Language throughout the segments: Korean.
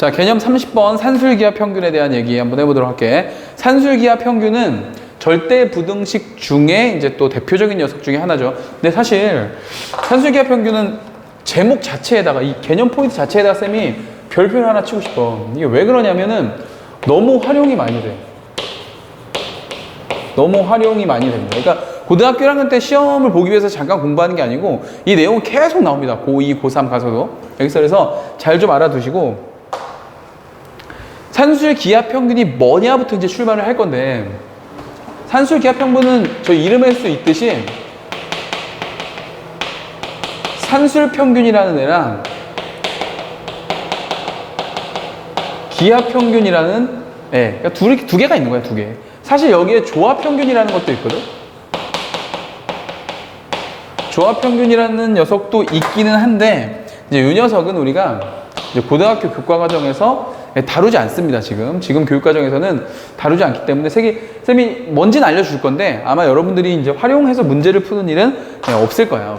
자, 개념 30번 산술기하 평균에 대한 얘기 한번 해보도록 할게. 산술기하 평균은 절대 부등식 중에 이제 또 대표적인 녀석 중에 하나죠. 근데 사실 산술기하 평균은 제목 자체에다가 이 개념 포인트 자체에다가 쌤이 별표를 하나 치고 싶어. 이게 왜 그러냐면은 너무 활용이 많이 돼. 너무 활용이 많이 됩니다. 그러니까 고등학교 1학년 때 시험을 보기 위해서 잠깐 공부하는 게 아니고 이 내용은 계속 나옵니다. 고2, 고3 가서도. 여기서 그래서 잘 좀 알아두시고 산술 기하 평균이 뭐냐부터 이제 출발을 할 건데, 산술 기하 평균은 저 이름에서 있듯이 산술 평균이라는 애랑 기하 평균이라는 애, 그러니까 두 개가 있는 거야, 두 개. 사실 여기에 조합 평균이라는 것도 있거든. 조합 평균이라는 녀석도 있기는 한데, 이제 이 녀석은 우리가 이제 고등학교 교과 과정에서 다루지 않습니다. 지금 교육과정에서는 다루지 않기 때문에 쌤이 뭔지는 알려줄 건데 아마 여러분들이 이제 활용해서 문제를 푸는 일은 없을 거야.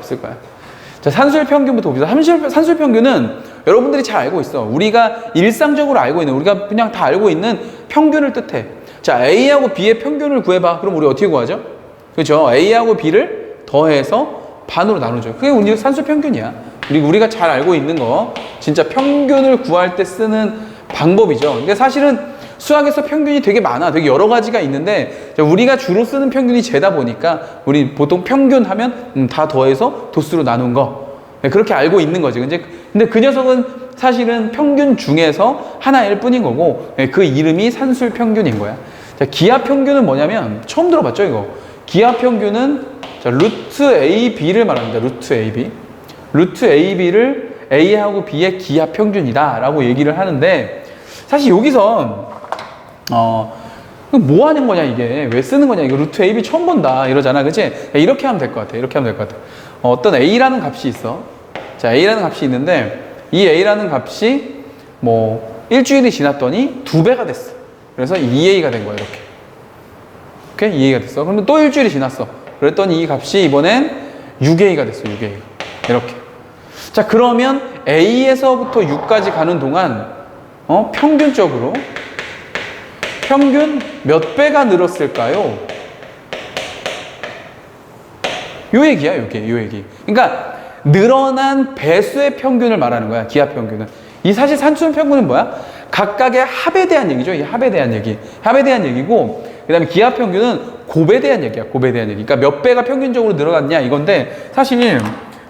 자, 산술 평균부터 봅시다. 산술 평균은 여러분들이 잘 알고 있어. 우리가 일상적으로 알고 있는, 우리가 그냥 다 알고 있는 평균을 뜻해. 자, A하고 B의 평균을 구해봐. 그럼 우리 어떻게 구하죠? 그렇죠? A하고 B를 더해서 반으로 나누죠. 그게 우리 산술 평균이야. 우리가 잘 알고 있는 거, 진짜 평균을 구할 때 쓰는 방법이죠. 근데 사실은 수학에서 평균이 되게 많아. 되게 여러 가지가 있는데 우리가 주로 쓰는 평균이 제다 보니까 우리 보통 평균 하면 다 더해서 도수로 나눈 거. 그렇게 알고 있는 거지. 근데 그 녀석은 사실은 평균 중에서 하나일 뿐인 거고 그 이름이 산술 평균인 거야. 자, 기하 평균은 뭐냐면 처음 들어봤죠, 이거. 기하 평균은 자, 루트 AB를 말합니다. 루트 AB. 루트 AB를 A하고 B의 기하 평균이다 라고 얘기를 하는데, 사실 여기서 뭐 하는 거냐, 이게 왜 쓰는 거냐, 이거 루트 AB 처음 본다 이러잖아, 그치? 이렇게 하면 될 것 같아. 어떤 A라는 값이 있어. 자, A라는 값이 있는데 이 A라는 값이 뭐 일주일이 지났더니 2배가 됐어. 그래서 2A가 된 거야, 이렇게. 오케이? 2A가 됐어. 그러면 또 일주일이 지났어. 그랬더니 이 값이 이번엔 6A가 됐어. 6A가 이렇게. 자, 그러면 A에서부터 6까지 가는 동안 평균적으로 평균 몇 배가 늘었을까요? 요 얘기야, 요 얘기. 그러니까 늘어난 배수의 평균을 말하는 거야, 기하 평균은. 이 사실 산술 평균은 뭐야? 각각의 합에 대한 얘기죠. 이 합에 대한 얘기고, 그다음에 기하 평균은 곱에 대한 얘기야. 그러니까 몇 배가 평균적으로 늘어났냐 이건데, 사실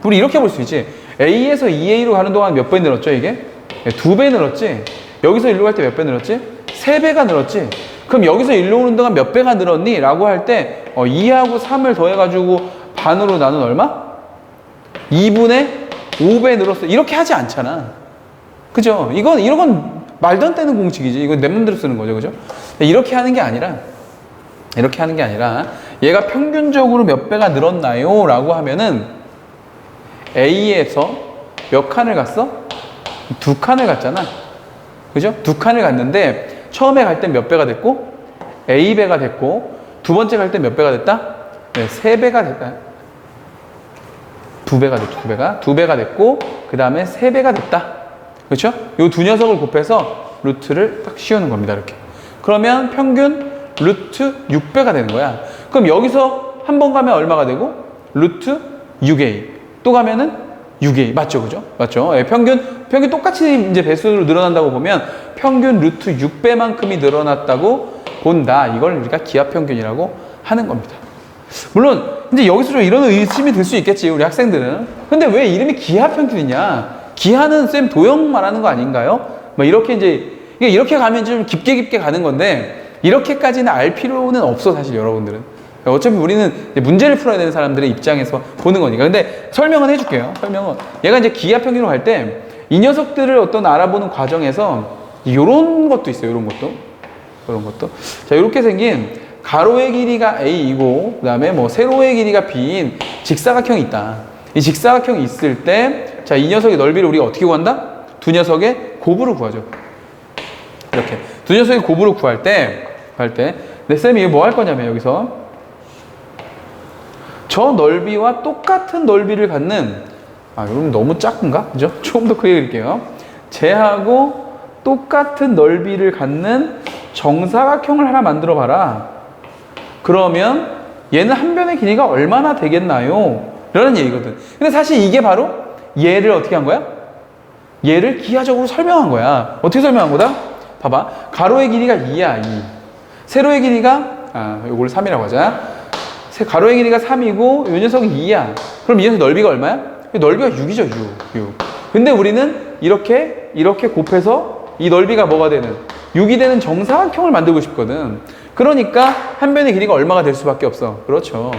우리 이렇게 볼 수 있지. A에서 2A로 가는 동안 몇 배 늘었죠, 이게? 2배 늘었지. 여기서 일로 갈 때 몇 배 늘었지? 3배가 늘었지. 그럼 여기서 일로 오는 동안 몇 배가 늘었니? 라고 할 때 2하고 3을 더해가지고 반으로 나눈 얼마? 2분의 5배 늘었어. 이렇게 하지 않잖아. 그죠? 이런 건 말도 안 되는 공식이지. 이건 내 맘대로 쓰는 거죠. 그죠? 이렇게 하는 게 아니라 얘가 평균적으로 몇 배가 늘었나요? 라고 하면은 A에서 몇 칸을 갔어? 2칸을 갔잖아. 그죠? 2칸을 갔는데 처음에 갈 땐 몇 배가 됐고 A배가 됐고, 두 번째 갈 땐 몇 배가 됐다? 네, 3배가 됐다. 2배가 됐죠. 2배가 됐고, 그 다음에 3배가 됐다. 그렇죠? 이 두 녀석을 곱해서 루트를 딱 씌우는 겁니다. 이렇게. 그러면 평균 루트 6배가 되는 거야. 그럼 여기서 한 번 가면 얼마가 되고? 루트 6A. 또 가면은 6A. 맞죠? 그죠? 맞죠? 예, 평균 똑같이 이제 배수로 늘어난다고 보면 평균 루트 6배만큼이 늘어났다고 본다. 이걸 우리가 기하 평균이라고 하는 겁니다. 물론 이제 여기서 좀 이런 의심이 들 수 있겠지, 우리 학생들은. 근데 왜 이름이 기하 평균이냐? 기하는 쌤 도형 말하는 거 아닌가요? 뭐 이렇게 가면 좀 깊게 가는 건데, 이렇게까지는 알 필요는 없어, 사실 여러분들은. 어차피 우리는 문제를 풀어야 되는 사람들의 입장에서 보는 거니까. 근데 설명은 해줄게요. 얘가 이제 기하 평균으로 갈 때 이 녀석들을 어떤 알아보는 과정에서 요런 것도 있어요. 요런 것도. 자, 요렇게 생긴 가로의 길이가 A이고, 그 다음에 뭐 세로의 길이가 B인 직사각형이 있다. 이 직사각형이 있을 때, 자, 이 녀석의 넓이를 우리가 어떻게 구한다? 두 녀석의 곱으로 구하죠. 이렇게. 두 녀석의 곱으로 구할 때, 근데 쌤이 뭐 할 거냐면 여기서 저 넓이와 똑같은 넓이를 갖는, 여러분 너무 작은가? 그죠? 조금 더 크게 그릴게요. 쟤하고 똑같은 넓이를 갖는 정사각형을 하나 만들어 봐라. 그러면 얘는 한 변의 길이가 얼마나 되겠나요? 라는 얘기거든. 근데 사실 이게 바로 얘를 어떻게 한 거야? 얘를 기하적으로 설명한 거야. 어떻게 설명한 거다? 봐봐. 가로의 길이가 2야, 2. 세로의 길이가, 요걸 3이라고 하자. 가로의 길이가 3이고, 요 녀석은 2야. 그럼 이 녀석 넓이가 얼마야? 넓이가 6이죠, 6. 근데 우리는 이렇게 곱해서 이 넓이가 뭐가 되는? 6이 되는 정사각형을 만들고 싶거든. 그러니까 한 변의 길이가 얼마가 될 수밖에 없어. 그렇죠.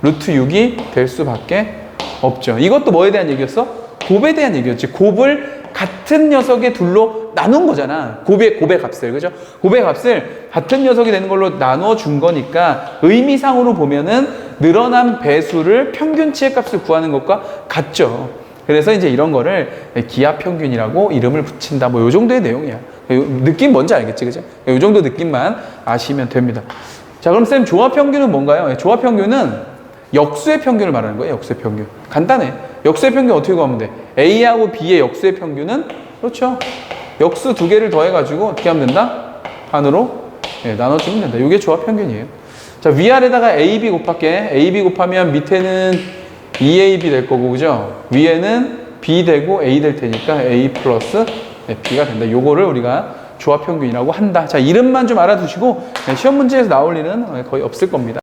루트 6이 될 수밖에 없죠. 이것도 뭐에 대한 얘기였어? 곱에 대한 얘기였지. 곱을 같은 녀석의 둘로 나눈 거잖아. 곱의 값을. 그죠? 곱의 값을 같은 녀석이 되는 걸로 나눠 준 거니까 의미상으로 보면은 늘어난 배수를 평균치의 값을 구하는 것과 같죠. 그래서 이제 이런 거를 기하평균이라고 이름을 붙인다. 뭐 요 정도의 내용이야. 느낌 뭔지 알겠지? 그죠? 요 정도 느낌만 아시면 됩니다. 자, 그럼 쌤 조합평균은 뭔가요? 조합평균은 역수의 평균을 말하는 거예요. 역수의 평균. 간단해. 역수의 평균 어떻게 구하면 돼? A하고 B의 역수의 평균은 그렇죠. 역수 두 개를 더해가지고 어떻게 하면 된다? 반으로 나눠주면 된다. 이게 조합평균이에요. 자, 위아래다가 AB 곱할게. AB 곱하면 밑에는 2AB 될 거고, 그죠? 위에는 B 되고 A 될 테니까 A 플러스 B가 된다. 요거를 우리가 조합평균이라고 한다. 자, 이름만 좀 알아두시고 시험 문제에서 나올 일은 거의 없을 겁니다.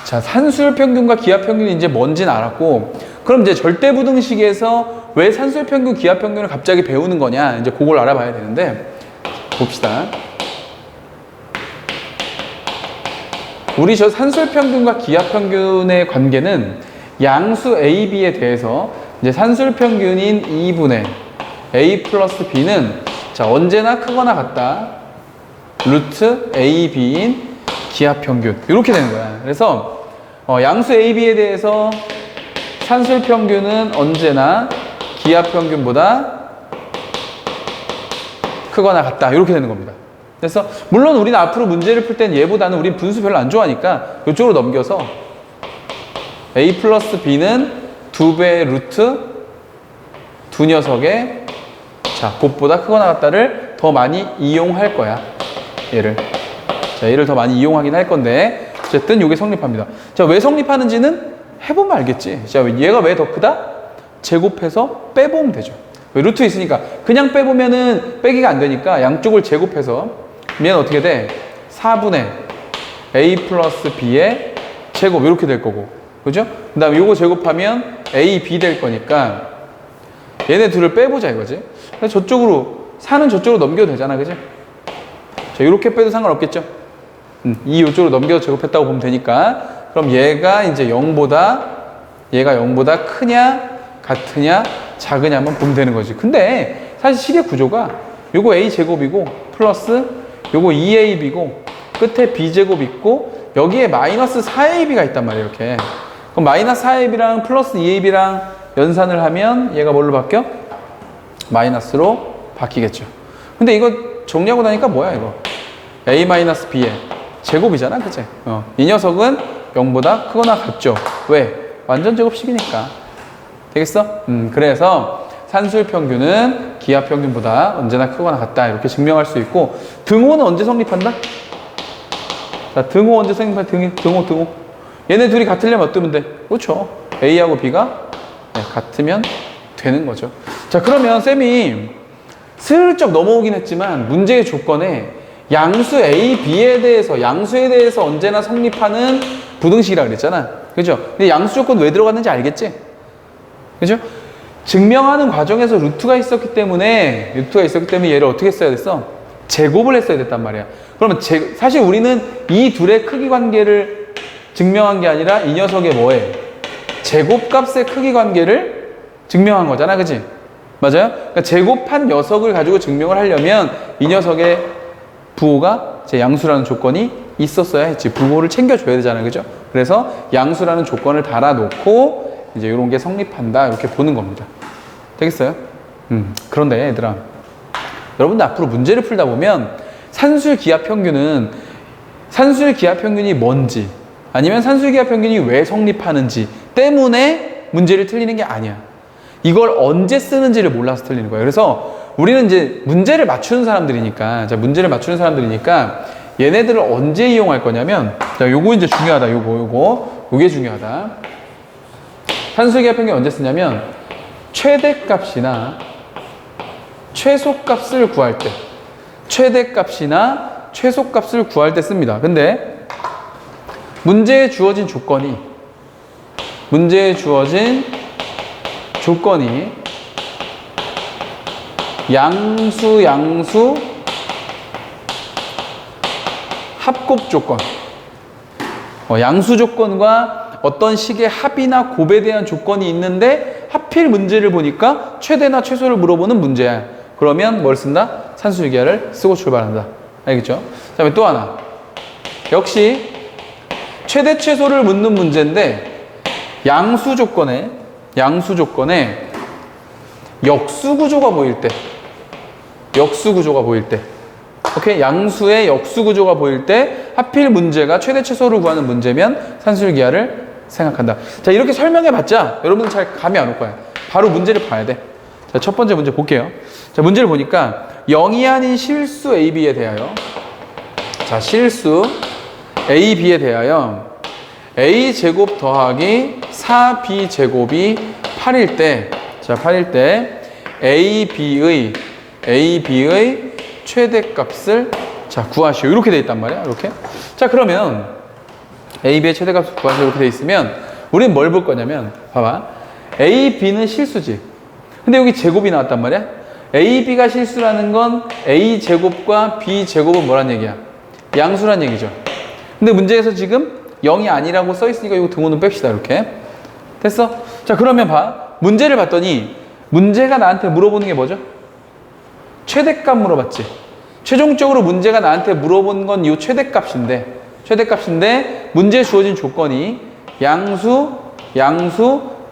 자, 산술 평균과 기하 평균이 이제 뭔지는 알았고, 그럼 이제 절대부등식에서 왜 산술 평균, 기하 평균을 갑자기 배우는 거냐? 이제 그걸 알아봐야 되는데, 봅시다. 우리 저 산술 평균과 기하 평균의 관계는 양수 A, B에 대해서 이제 산술 평균인 2분의 A 플러스 B는 자, 언제나 크거나 같다. 루트 A, B인 기하 평균. 이렇게 되는 거야. 그래서 양수 A, B에 대해서 산술 평균은 언제나 기하 평균보다 크거나 같다. 이렇게 되는 겁니다. 그래서 물론 우리는 앞으로 문제를 풀 땐 얘보다는 우린 분수 별로 안 좋아하니까 이쪽으로 넘겨서 A 플러스 B는 2배의 루트 두 녀석의 자, 곱보다 크거나 같다를 더 많이 이용할 거야. 얘를. 자, 얘를 더 많이 이용하긴 할 건데 어쨌든 이게 성립합니다. 자, 왜 성립하는지는 해보면 알겠지. 자, 얘가 왜 더 크다? 제곱해서 빼보면 되죠. 왜 루트 있으니까 그냥 빼보면은 빼기가 안 되니까 양쪽을 제곱해서 얘는 어떻게 돼? 4분의 A 플러스 B의 제곱 이렇게 될 거고, 그죠? 그 다음에 요거 제곱하면 A, B 될 거니까 얘네 둘을 빼보자 이거지. 그래서 저쪽으로 4는 저쪽으로 넘겨도 되잖아, 그지? 자, 이렇게 빼도 상관없겠죠? 이 요쪽으로 넘겨서 제곱했다고 보면 되니까. 그럼 얘가 이제 0보다 크냐, 같으냐, 작으냐 한번 보면 되는 거지. 근데 사실 식의 구조가 요거 A 제곱이고 플러스 요거 2AB고 끝에 B 제곱 있고 여기에 마이너스 4AB가 있단 말이에요, 이렇게. 그럼 마이너스 4AB랑 플러스 2AB랑 연산을 하면 얘가 뭘로 바뀌어? 마이너스로 바뀌겠죠. 근데 이거 정리하고 나니까 뭐야 이거? A-B의 제곱이잖아, 그치? 이 녀석은 0보다 크거나 같죠. 왜? 완전 제곱식이니까. 되겠어? 그래서 산술 평균은 기하 평균보다 언제나 크거나 같다. 이렇게 증명할 수 있고, 등호는 언제 성립한다? 자, 등호 언제 성립한다? 등호. 얘네 둘이 같으려면 어떠면 돼? 그렇죠. A하고 B가 같으면 되는 거죠. 자, 그러면 쌤이 슬쩍 넘어오긴 했지만 문제의 조건에 양수 A, B에 대해서, 양수에 대해서 언제나 성립하는 부등식이라고 그랬잖아. 그죠? 근데 양수 조건 왜 들어갔는지 알겠지? 그죠? 증명하는 과정에서 루트가 있었기 때문에 얘를 어떻게 써야 됐어? 제곱을 했어야 됐단 말이야. 그러면 사실 우리는 이 둘의 크기 관계를 증명한 게 아니라 이 녀석의 뭐에? 제곱값의 크기 관계를 증명한 거잖아. 그지? 맞아요? 그러니까 제곱한 녀석을 가지고 증명을 하려면 이 녀석의 부호가 제 양수라는 조건이 있었어야 했지. 부호를 챙겨줘야 되잖아요. 그죠? 그래서 양수라는 조건을 달아놓고 이제 이런 게 성립한다. 이렇게 보는 겁니다. 되겠어요? 그런데 얘들아, 여러분들 앞으로 문제를 풀다 보면 산술 기하 평균이 뭔지 아니면 산술 기하 평균이 왜 성립하는지 때문에 문제를 틀리는 게 아니야. 이걸 언제 쓰는지를 몰라서 틀리는 거예요. 그래서 우리는 이제 문제를 맞추는 사람들이니까, 자, 문제를 맞추는 사람들이니까 얘네들을 언제 이용할 거냐면, 자, 요거 이제 중요하다. 요게 중요하다. 산술기하 평균 언제 쓰냐면 최대값이나 최소값을 구할 때, 최대값이나 최소값을 구할 때 씁니다. 근데 문제에 주어진 조건이 양수 합곱 조건, 양수 조건과 어떤 식의 합이나 곱에 대한 조건이 있는데 하필 문제를 보니까 최대나 최소를 물어보는 문제야. 그러면 뭘 쓴다? 산술기하를 쓰고 출발한다. 알겠죠? 그 다음에 또 하나, 역시 최대 최소를 묻는 문제인데 양수 조건에 역수 구조가 보일 때, 오케이? 양수의 역수 구조가 보일 때 하필 문제가 최대 최소를 구하는 문제면 산술기하를 생각한다. 자, 이렇게 설명해 봤자 여러분들 잘 감이 안 올 거야. 바로 문제를 봐야 돼. 자, 첫 번째 문제 볼게요. 자, 문제를 보니까 0이 아닌 실수 AB에 대하여, 자, 실수 AB에 대하여 A제곱 더하기 4B제곱이 8일 때, 자, 8일 때 AB의 최대값을, 자, 구하시오. 이렇게 돼 있단 말이야. 이렇게. 자, 그러면 AB의 최대값을 구하시오. 이렇게 돼 있으면 우리는 뭘 볼 거냐면, 봐봐. AB는 실수지. 근데 여기 제곱이 나왔단 말이야. AB가 실수라는 건 A제곱과 B제곱은 뭐란 얘기야? 양수란 얘기죠. 근데 문제에서 지금 0이 아니라고 써 있으니까 이거 등호는 뺍시다. 이렇게. 됐어? 자, 그러면 봐. 문제를 봤더니 문제가 나한테 물어보는 게 뭐죠? 최대값 물어봤지. 최종적으로 문제가 나한테 물어본 건 이 최대값인데 문제에 주어진 조건이 양수,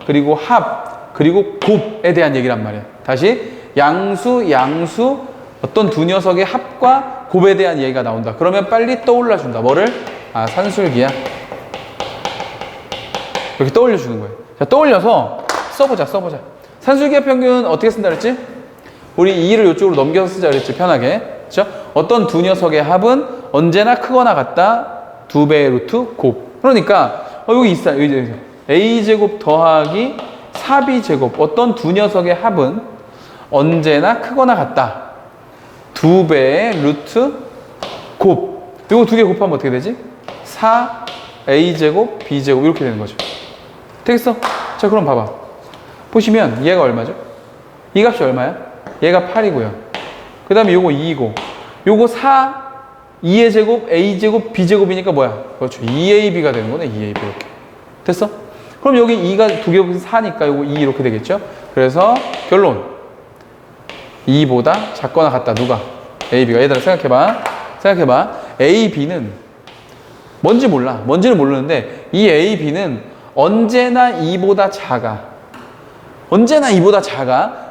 그리고 합, 그리고 곱에 대한 얘기란 말이야. 다시 양수, 어떤 두 녀석의 합과 곱에 대한 얘기가 나온다. 그러면 빨리 떠올려준다. 뭐를? 아, 산술기하. 이렇게 떠올려주는 거예요. 자, 떠올려서 써보자. 산술기하 평균 어떻게 쓴다 그랬지? 우리 2를 이쪽으로 넘겨서 쓰자 그랬지, 편하게. 그렇죠? 어떤 두 녀석의 합은 언제나 크거나 같다. 2배의 루트 곱. 그러니까 여기 있어요. 여기 A제곱 더하기 4B제곱. 어떤 두 녀석의 합은 언제나 크거나 같다. 2배의 루트 곱. 이거 두 개 곱하면 어떻게 되지? 4A제곱 B제곱 이렇게 되는 거죠. 되겠어? 자, 그럼 봐봐. 보시면 얘가 얼마죠? 이 값이 얼마야? 얘가 8이고요. 그 다음에 요거 2이고 요거 2의 제곱 A제곱 B제곱이니까 뭐야? 그렇죠. 2AB가 되는 거네. 2AB 이렇게. 됐어? 그럼 여기 2가 두 개 곱해서 4니까 요거 2 이렇게 되겠죠? 그래서 결론 2보다 작거나 같다. 누가? AB가. 얘들아 생각해봐. AB는 뭔지 몰라. 뭔지는 모르는데 이 AB는 언제나 2보다 작아.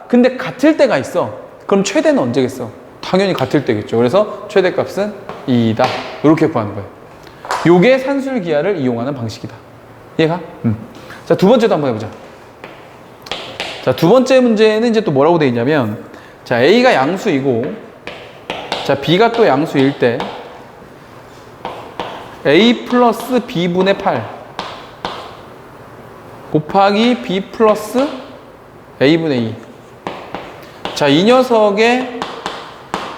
근데 같을 때가 있어. 그럼 최대는 언제겠어? 당연히 같을 때겠죠. 그래서 최대값은 2이다. 이렇게 구하는 거예요. 요게 산술기하를 이용하는 방식이다. 이해가? 자, 두 번째도 한번 해보자. 자, 두 번째 문제는 이제 또 뭐라고 돼 있냐면, 자, A가 양수이고, 자, B가 또 양수일 때, A 플러스 B분의 8 곱하기 B 플러스 A분의 2. 자, 이 녀석의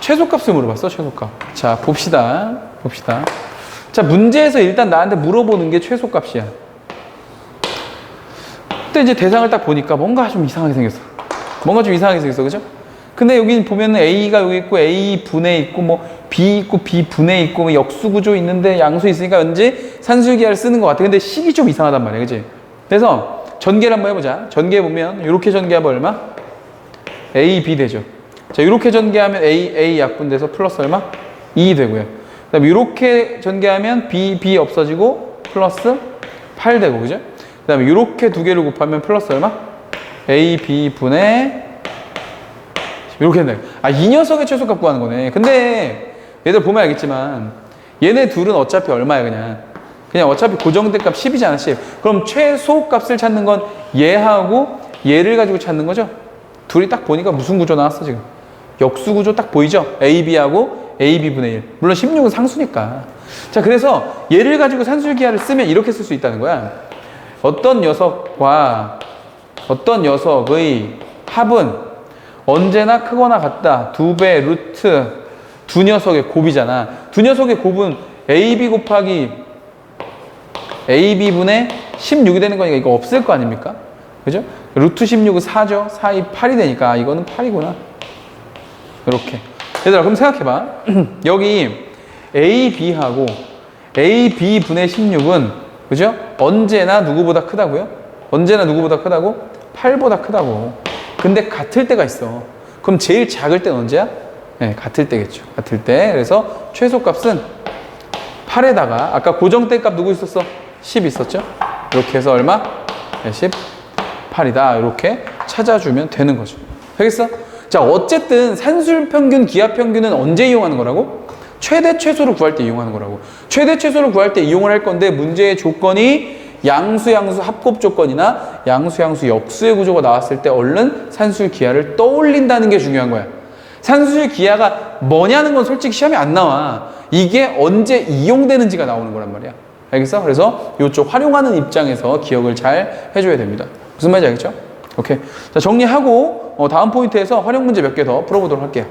최소값을 물어봤어, 최소값. 자, 봅시다. 자, 문제에서 일단 나한테 물어보는 게 최소값이야. 근데 이제 대상을 딱 보니까 뭔가 좀 이상하게 생겼어. 그죠? 근데 여기 보면은 A가 여기 있고, A분에 있고, 뭐, B 있고, B분에 있고, 뭐 역수구조 있는데 양수 있으니까 왠지 산술기하를 쓰는 것 같아. 근데 식이 좀 이상하단 말이야. 그지? 그래서 전개를 한번 해보자. 전개해보면, 이렇게 전개하면 얼마? A, B 되죠. 자, 이렇게 전개하면 A 약분돼서 플러스 얼마? 2 되고요. 그 다음에 이렇게 전개하면 B 없어지고 플러스 8 되고, 그죠? 그 다음에 이렇게 두 개를 곱하면 플러스 얼마? A, B 분의 이렇게 된다. 아, 이 녀석의 최소값 구하는 거네. 근데 얘들 보면 알겠지만 얘네 둘은 어차피 얼마야, 그냥 어차피 고정된 값 10이잖아, 10. 그럼 최소값을 찾는 건 얘하고 얘를 가지고 찾는 거죠? 둘이 딱 보니까 무슨 구조 나왔어, 지금? 역수 구조 딱 보이죠? AB하고 AB분의 1. 물론 16은 상수니까. 자, 그래서 얘를 가지고 산술기하를 쓰면 이렇게 쓸 수 있다는 거야. 어떤 녀석과 어떤 녀석의 합은 언제나 크거나 같다. 2배 루트 두 녀석의 곱이잖아. 두 녀석의 곱은 AB 곱하기 AB분의 16이 되는 거니까 이거 없을 거 아닙니까? 그죠? 루트 16은 4죠. 4이 8이 되니까 이거는 8이구나. 이렇게. 얘들아, 그럼 생각해봐. 여기 AB하고 AB분의 16은, 그죠? 언제나 누구보다 크다고요? 언제나 누구보다 크다고? 8보다 크다고. 근데 같을 때가 있어. 그럼 제일 작을 때는 언제야? 네, 같을 때겠죠. 같을 때. 그래서 최소값은 8에다가 아까 고정대 값 누구 있었어? 10 있었죠? 이렇게 해서 얼마? 네, 18이다. 이렇게 찾아주면 되는 거죠. 알겠어? 자, 어쨌든 산술평균, 기하평균은 언제 이용하는 거라고? 최대 최소를 구할 때 이용하는 거라고. 최대 최소를 구할 때 이용을 할 건데 문제의 조건이 양수 합곱 조건이나 양수 역수의 구조가 나왔을 때 얼른 산술 기하를 떠올린다는 게 중요한 거야. 산술 기하가 뭐냐는 건 솔직히 시험에 안 나와. 이게 언제 이용되는지가 나오는 거란 말이야. 알겠어? 그래서 이쪽 활용하는 입장에서 기억을 잘 해줘야 됩니다. 무슨 말인지 알겠죠? 오케이. 자, 정리하고 다음 포인트에서 활용 문제 몇 개 더 풀어보도록 할게요.